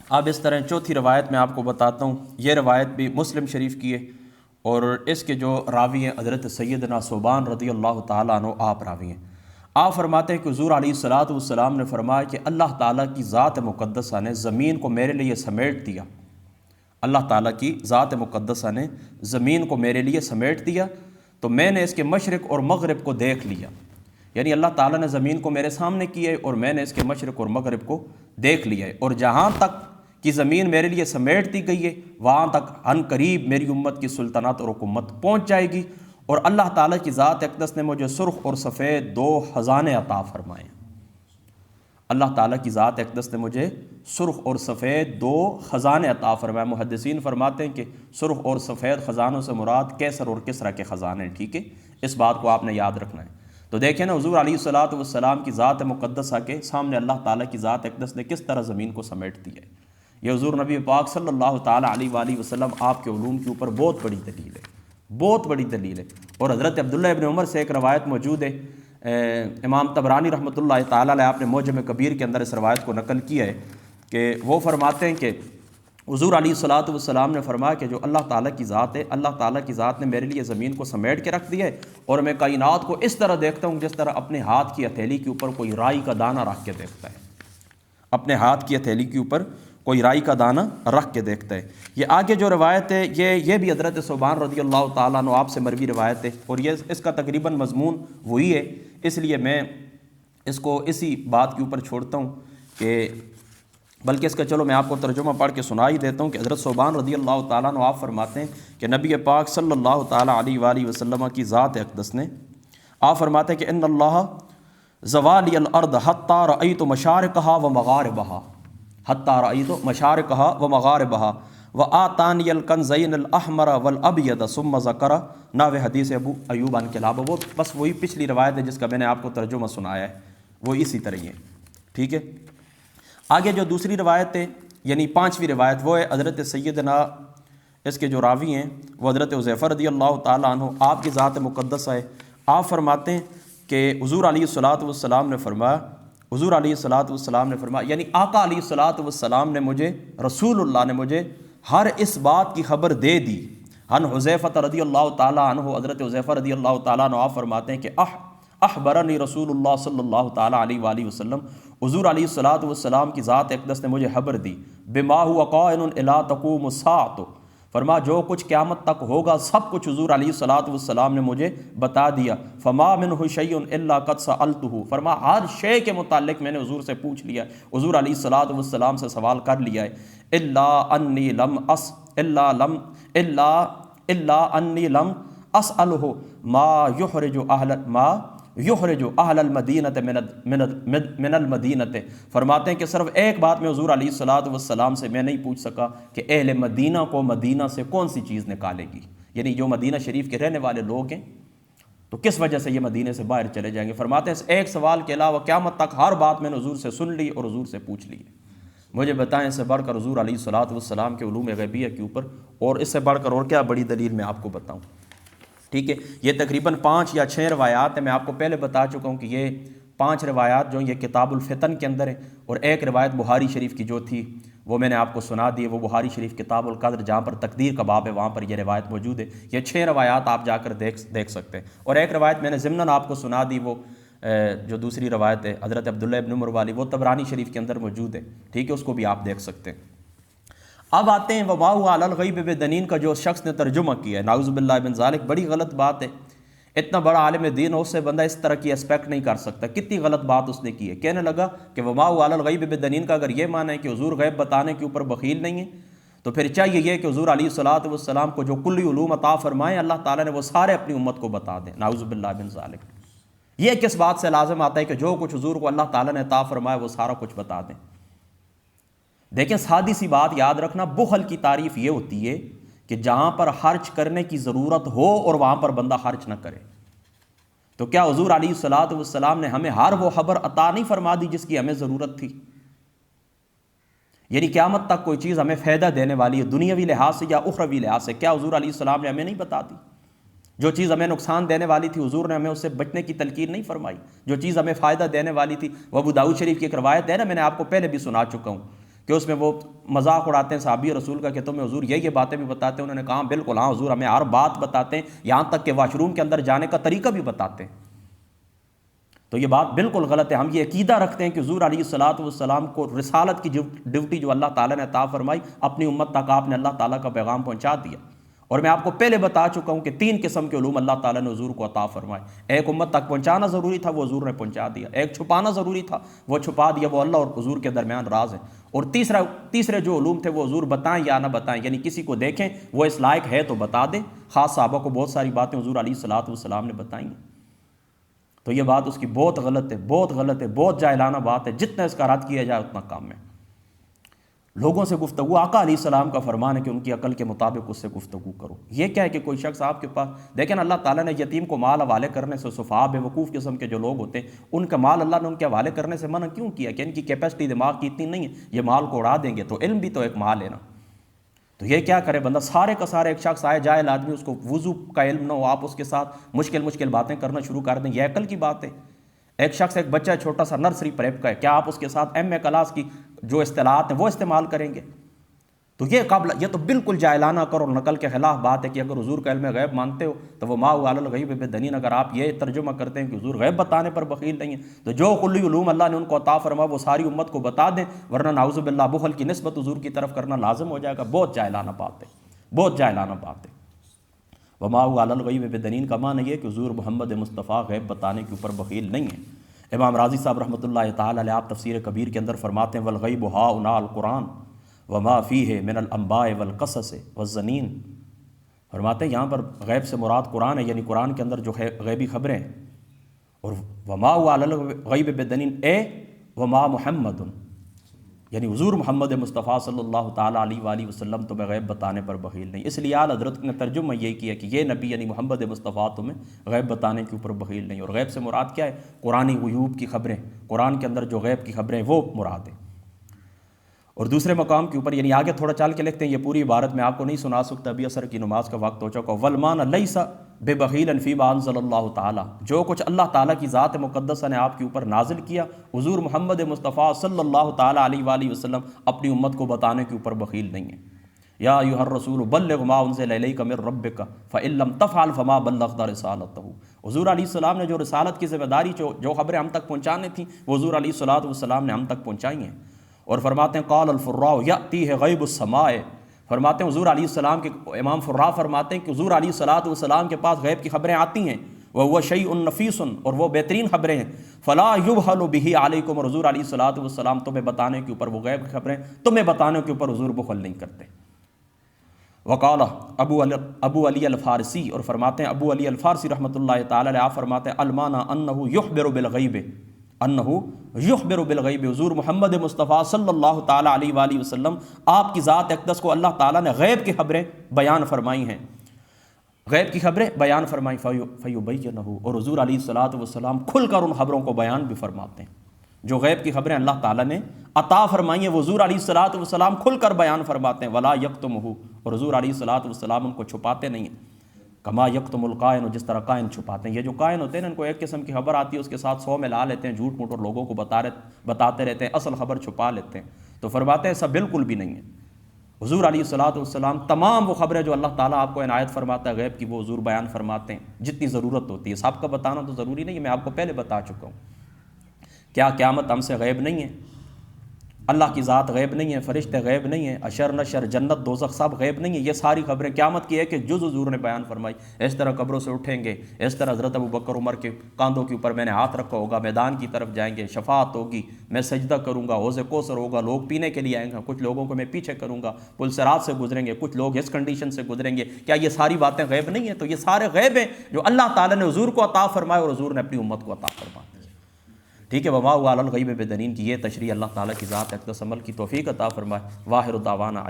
اب اس طرح چوتھی روایت میں آپ کو بتاتا ہوں، یہ روایت بھی مسلم شریف کی ہے، اور اس کے جو راوی ہیں حضرت سیدنا ثوبان رضی اللہ تعالیٰ عنہ آپ راوی ہیں۔ آپ فرماتے ہیں کہ حضور علیہ الصلاۃ والسلام نے فرمایا کہ اللہ تعالیٰ کی ذات مقدسہ نے زمین کو میرے لیے سمیٹ دیا، اللہ تعالیٰ کی ذات مقدسہ نے زمین کو میرے لیے سمیٹ دیا، تو میں نے اس کے مشرق اور مغرب کو دیکھ لیا، یعنی اللہ تعالیٰ نے زمین کو میرے سامنے کی ہے اور میں نے اس کے مشرق اور مغرب کو دیکھ لیا ہے، اور جہاں تک کہ زمین میرے لیے سمیٹ دی گئی ہے وہاں تک عن قریب میری امت کی سلطنت اور حکومت پہنچ جائے گی، اور اللہ تعالیٰ کی ذات اقدس نے مجھے سرخ اور سفید 2 خزانے عطا فرمائے ہیں۔ اللہ تعالیٰ کی ذات اقدس نے مجھے سرخ اور سفید 2 خزانے عطا فرمائے۔ محدثین فرماتے ہیں کہ سرخ اور سفید خزانوں سے مراد کیسر اور کسرا کے خزانے ہیں، ٹھیک ہے، اس بات کو آپ نے یاد رکھنا ہے۔ تو دیکھیں نا حضور علیہ الصلاۃ والسلام کی ذات مقدسہ کے سامنے اللہ تعالیٰ کی ذات اقدس نے کس طرح زمین کو سمیٹ دیا ہے۔ یہ حضور نبی پاک صلی اللہ تعالیٰ علیہ وآلہ وسلم آپ کے علوم کے اوپر بہت بڑی دلیل ہے، بہت بڑی دلیل ہے۔ اور حضرت عبداللہ ابن عمر سے ایک روایت موجود ہے، امام طبرانی رحمۃ اللہ تعالیٰ علیہ آپ نے معجم کبیر کے اندر اس روایت کو نقل کیا ہے کہ وہ فرماتے ہیں کہ حضور علیہ الصلاۃ والسلام نے فرمایا کہ جو اللہ تعالیٰ کی ذات ہے، اللہ تعالیٰ کی ذات نے میرے لیے زمین کو سمیٹ کے رکھ دیا ہے، اور میں کائنات کو اس طرح دیکھتا ہوں جس طرح اپنے ہاتھ کی ہتھیلی کے اوپر کوئی رائی کا دانہ رکھ کے دیکھتا ہے، اپنے ہاتھ کی ہتھیلی کے اوپر کوئی رائی کا دانہ رکھ کے دیکھتا ہے۔ یہ آگے جو روایت ہے یہ بھی حضرت ثوبان رضی اللہ تعالیٰ عنہ آپ سے مروی روایت ہے، اور یہ اس کا تقریباً مضمون وہی ہے، اس لیے میں اس کو اسی بات کے اوپر چھوڑتا ہوں کہ بلکہ اس کا چلو میں آپ کو ترجمہ پڑھ کے سنا ہی دیتا ہوں کہ حضرت ثوبان رضی اللہ تعالیٰ عنہ آپ فرماتے ہیں کہ نبی پاک صلی اللہ تعالیٰ علیہ وآلہ وسلم کی ذات اقدس نے، آپ فرماتے ہیں کہ ان اللہ زوالی الارض حتی رأیت مشارقہا و مغاربہا، حتی رأیت مشارقہا و مغاربہا وآتانی الکنزین الاحمر والابید ثم ذکر ناوے حدیث ابو ایوب عن کلابہ، وہ بس وہی پچھلی روایت ہے جس کا میں نے آپ کو ترجمہ سنایا ہے، وہ اسی طرح ہی ہے، ٹھیک ہے۔ آگے جو دوسری روایت ہے یعنی 5ویں روایت وہ ہے حضرت سیدنا، اس کے جو راوی ہیں وہ حضرت حذیفہ رضی اللہ تعالیٰ عنہ آپ کی ذات مقدسہ ہے۔ آپ فرماتے ہیں کہ حضور علیہ الصلاۃ والسلام نے فرمایا، حضور علیہ الصلاۃ والسلام نے فرمایا، یعنی آقا علیہ الصلاۃ والسلام نے مجھے، رسول اللہ نے مجھے ہر اس بات کی خبر دے دی۔ عن حذیفہ رضی اللہ تعالیٰ عنہ، حضرت حذیفہ رضی اللہ تعالیٰ عنہ آپ فرماتے ہیں کہ اخبرنی رسول اللہ صلی اللہ تعالیٰ علیہ وآلہ وسلم، حضور علیہ الصلاۃ والسلام کی ذات اقدس نے مجھے خبر دی، بما هو قائن الی تقوم الساعۃ، فرما جو کچھ قیامت تک ہوگا سب کچھ حضور علیہ الصلاۃ والسلام نے مجھے بتا دیا۔ فما منہ شیء الا قد سألتہ، فرما ہر شے کے متعلق میں نے حضور سے پوچھ لیا، حضور علیہ الصلاۃ والسلام سے سوال کر لیا ہے، الا انی لم اسألہ ما یحرج اہل المدینۃ من المدینۃ، فرماتے ہیں کہ صرف ایک بات میں حضور علیہ الصلاۃ والسلام سے میں نہیں پوچھ سکا کہ اہل مدینہ کو مدینہ سے کون سی چیز نکالے گی، یعنی جو مدینہ شریف کے رہنے والے لوگ ہیں تو کس وجہ سے یہ مدینہ سے باہر چلے جائیں گے۔ فرماتے ہیں اس ایک سوال کے علاوہ قیامت تک ہر بات میں نے حضور سے سن لی اور حضور سے پوچھ لی، مجھے بتائیں اس سے بڑھ کر حضور علیہ الصلاۃ والسلام کے علوم غیبیہ کے اوپر اور اس سے بڑھ کر اور کیا بڑی دلیل میں آپ کو بتاؤں، ٹھیک ہے۔ یہ تقریباً 5 یا 6 روایات ہیں، میں آپ کو پہلے بتا چکا ہوں کہ یہ 5 روایات جو یہ کتاب الفتن کے اندر ہیں، اور ایک روایت بخاری شریف کی جو تھی وہ میں نے آپ کو سنا دی ہے، وہ بخاری شریف کتاب القدر جہاں پر تقدیر کا باب ہے وہاں پر یہ روایت موجود ہے۔ یہ 6 روایات آپ جا کر دیکھ سکتے ہیں، اور ایک روایت میں نے ضمناً آپ کو سنا دی، وہ جو دوسری روایت ہے حضرت عبداللہ ابن عمر والی، وہ طبرانی شریف کے اندر موجود ہے، ٹھیک ہے، اس کو بھی آپ دیکھ سکتے ہیں۔ اب آتے ہیں وما هو علی الغیب بدنین کا، جو شخص نے ترجمہ کیا ہے، نعوذ باللہ من ذالک، بڑی غلط بات ہے، اتنا بڑا عالم دین ہو، اس سے بندہ اس طرح کی ایسپیکٹ نہیں کر سکتا، کتنی غلط بات اس نے کی ہے۔ کہنے لگا کہ وما هو علی الغیب بدنین کا اگر یہ معنی ہے کہ حضور غیب بتانے کے اوپر بخیل نہیں ہے، تو پھر چاہیے یہ کہ حضور علیہ الصلاۃ والسلام کو جو کلی علوم عطا فرمائے اللہ تعالیٰ نے وہ سارے اپنی امت کو بتا دیں، نعوذ باللہ من ذالک۔ یہ کس بات سے لازم آتا ہے کہ جو کچھ حضور کو اللہ تعالیٰ نے عطا فرمایا وہ سارا کچھ بتا دیں؟ دیکھیں سادی سی بات یاد رکھنا، بخل کی تعریف یہ ہوتی ہے کہ جہاں پر خرچ کرنے کی ضرورت ہو اور وہاں پر بندہ خرچ نہ کرے۔ تو کیا حضور علیہ الصلاۃ والسلام نے ہمیں ہر وہ خبر عطا نہیں فرما دی جس کی ہمیں ضرورت تھی؟ یعنی قیامت تک کوئی چیز ہمیں فائدہ دینے والی ہے دنیاوی لحاظ سے یا اخروی لحاظ سے، کیا حضور علیہ السلام نے ہمیں نہیں بتا دی؟ جو چیز ہمیں نقصان دینے والی تھی حضور نے ہمیں اس سے بچنے کی تلقین نہیں فرمائی، جو چیز ہمیں فائدہ دینے والی تھی، وہ ابو داؤد شریف کی ایک روایت ہے نا، میں نے آپ کو پہلے بھی سنا چکا ہوں کہ اس میں وہ مذاق اڑاتے ہیں صحابی رسول کا کہ تمہیں حضور یہ باتیں بھی بتاتے ہیں. انہوں نے کہا بالکل ہاں حضور ہمیں ہر بات بتاتے ہیں، یہاں تک کہ واش روم کے اندر جانے کا طریقہ بھی بتاتے ہیں. تو یہ بات بالکل غلط ہے. ہم یہ عقیدہ رکھتے ہیں کہ حضور علیہ الصلاۃ والسلام کو رسالت کی ڈیوٹی جو اللہ تعالیٰ نے عطا فرمائی، اپنی امت تک آپ نے اللہ تعالیٰ کا پیغام پہنچا دیا. اور میں آپ کو پہلے بتا چکا ہوں کہ 3 قسم کے علوم اللہ تعالیٰ نے حضور کو عطا فرمائے. ایک امت تک پہنچانا ضروری تھا، وہ حضور نے پہنچا دیا. ایک چھپانا ضروری تھا، وہ چھپا دیا، وہ اللہ اور حضور کے درمیان راز ہے. اور تیسرے جو علوم تھے وہ حضور بتائیں یا نہ بتائیں، یعنی کسی کو دیکھیں وہ اس لائق ہے تو بتا دیں. خاص صحابہ کو بہت ساری باتیں حضور علیہ الصلاۃ والسلام نے بتائیں. تو یہ بات اس کی بہت غلط ہے، بہت غلط ہے، بہت جاہلانہ بات ہے. جتنا اس کا رد کیا جائے اتنا کم ہے. لوگوں سے گفتگو، آقا علیہ السلام کا فرمان ہے کہ ان کی عقل کے مطابق اس سے گفتگو کرو. یہ کیا ہے کہ کوئی شخص آپ کے پاس دیکھیں نا، اللہ تعالیٰ نے یتیم کو مال حوالے کرنے سے، سفہاء بے وقوف قسم کے جو لوگ ہوتے ہیں ان کا مال اللہ نے ان کے حوالے کرنے سے منع کیوں کیا؟ کہ ان کی کیپیسٹی دماغ کی اتنی نہیں ہے، یہ مال کو اڑا دیں گے. تو علم بھی تو ایک مال ہے نا. تو یہ کیا کرے بندہ، سارے کا سارے ایک شخص آئے جاہل آدمی، اس کو وضو کا علم نہ ہو، آپ اس کے ساتھ مشکل باتیں کرنا شروع کر دیں، یہ عقل کی بات ہے؟ ایک شخص، ایک بچہ چھوٹا سا نرسری پریپ کا ہے، کیا آپ اس کے ساتھ ایم اے کلاس کی جو اصطلاحات ہیں وہ استعمال کریں گے؟ تو یہ تو بالکل جاہلانہ کر اور نقل کے خلاف بات ہے کہ اگر حضور کا علم غیب مانتے ہو تو وہ ما هو علی الغیب بضنین. اگر آپ یہ ترجمہ کرتے ہیں کہ حضور غیب بتانے پر بخیل نہیں ہیں تو جو کلی علوم اللہ نے ان کو عطا فرما وہ ساری امت کو بتا دیں، ورنہ نعوذ باللہ بخل کی نسبت حضور کی طرف کرنا لازم ہو جائے گا. بہت جاہلانہ بات ہے، بہت جاہلانہ بات ہے. وما هو علی الغیب بضنین کا معنی یہ کہ حضور محمد مصطفیٰ غیب بتانے کے اوپر بخیل نہیں ہیں. امام راضی صاحب رحمۃ اللہ تعالی علیہ آپ تفسیر کبیر کے اندر فرماتے ہیں والغیب ہاؤنا القرآن وما فیہ من الانباء والقصص والظنین. فرماتے ہیں یہاں پر غیب سے مراد قرآن ہے، یعنی قرآن کے اندر جو ہے غیبی خبریں، اور وما هو علی الغیب بضنین اے وما محمد، یعنی حضور محمد مصطفیٰ صلی اللہ تعالیٰ علیہ وآلہ وسلم تمہیں غیب بتانے پر بخیل نہیں. اس لیے اعلیٰ حضرت نے ترجمہ یہی کیا کہ یہ نبی یعنی محمد مصطفیٰ تمہیں غیب بتانے کے اوپر بخیل نہیں. اور غیب سے مراد کیا ہے؟ قرآنی غیوب کی خبریں، قرآن کے اندر جو غیب کی خبریں وہ مراد ہیں. اور دوسرے مقام کے اوپر یعنی آگے تھوڑا چال کے لکھتے ہیں، یہ پوری عبارت میں آپ کو نہیں سنا سکتا، ابھی عصر کی نماز کا وقت ہو چکا. والمان لیس ببخیل فیما انزل اللہ تعالیٰ، جو کچھ اللہ تعالیٰ کی ذات مقدسہ نے آپ کے اوپر نازل کیا، حضور محمد مصطفیٰ صلی اللہ تعالیٰ علیہ وآلہ وسلم اپنی امت کو بتانے کے اوپر بخیل نہیں ہے. یا ایھا الرسول بلغ ما انزل الیک من ربک فإن لم تفعل فما بلغت رسالتہ. حضور علیہ السلام نے جو رسالت کی ذمہ داری جو خبریں ہم تک پہنچانے تھیں وہ حضور علیہ الصلوۃ والسلام نے ہم تک پہنچائی ہیں. اور فرماتے ہیں قال الفراء یأتیہ غیب السماء، فرماتے ہیں حضور علیہ السلام کے امام فراء فرماتے ہیں کہ حضور علیہ الصلوۃ والسلام کے پاس غیب کی خبریں آتی ہیں، وہو شیء نفیس، اور وہ بہترین خبریں ہیں. فلا یبخل بہ علیکم، اور حضور علیہ الصلوۃ والسلام تمہیں بتانے کے اوپر، وہ غیب کی خبریں تمہیں بتانے کے اوپر حضور بخل نہیں کرتے. وقال ابو علی الفارسی، اور فرماتے ہیں ابو علی الفارسی رحمۃ اللہ تعالی علیہ فرماتے ہیں المعنی انہ یخبر بالغیب، انہ یخبر بالغیب، حضور محمد مصطفیٰ صلی اللہ تعالیٰ علیہ وآلہ وسلم آپ کی ذات اقدس کو اللہ تعالیٰ نے غیب کی خبریں بیان فرمائی ہیں، غیب کی خبریں بیان فرمائی. فیبینہ، اور حضور علیہ الصلوۃ والسلام کھل کر ان خبروں کو بیان بھی فرماتے ہیں. جو غیب کی خبریں اللہ تعالیٰ نے عطا فرمائی ہیں وہ حضور علیہ الصلوۃ والسلام کھل کر بیان فرماتے ہیں. ولا یکتمہ، اور حضور علیہ الصلوۃ والسلام ان کو چھپاتے نہیں ہیں. کما یکتم القائن، جس طرح قائن چھپاتے ہیں. یہ جو قائن ہوتے ہیں نا، ان کو ایک قسم کی خبر آتی ہے، اس کے ساتھ 100 ملا لیتے ہیں، جھوٹ موٹ اور لوگوں کو بتاتے رہتے ہیں، اصل خبر چھپا لیتے ہیں. تو فرماتے ہیں ایسا بالکل بھی نہیں ہے. حضور علیہ الصلوۃ والسلام تمام وہ خبریں جو اللہ تعالیٰ آپ کو عنایت فرماتا ہے غیب کی، وہ حضور بیان فرماتے ہیں جتنی ضرورت ہوتی ہے. سب کا بتانا تو ضروری نہیں ہے، میں آپ کو پہلے بتا چکا ہوں. کیا قیامت ہم سے غیب نہیں ہے؟ اللہ کی ذات غیب نہیں ہے، فرشتے غیب نہیں ہیں، اشر نشر جنت دوزخ سب غیب نہیں ہے. یہ ساری خبریں قیامت کی ہے کہ جز حضور نے بیان فرمائی. اس طرح قبروں سے اٹھیں گے، اس طرح حضرت ابو بکر عمر کے کاندھوں کے اوپر میں نے ہاتھ رکھا ہوگا، میدان کی طرف جائیں گے، شفاعت ہوگی، میں سجدہ کروں گا، حوض کوثر ہوگا، لوگ پینے کے لیے آئیں گے، کچھ لوگوں کو میں پیچھے کروں گا، پل صراط سے گزریں گے، کچھ لوگ اس کنڈیشن سے گزریں گے. کیا یہ ساری باتیں غیب نہیں ہیں؟ تو یہ سارے غیب ہیں جو اللہ تعالیٰ نے حضور کو عطا فرمائے اور حضور نے اپنی امت کو عطا فرمائے. ٹھیک ہے. وما هو علی الغیب بضنین کی یہ تشریح اللہ تعالیٰ کی ذات اقدس عمل کی توفیق عطا فرمائے. واخر دعوانا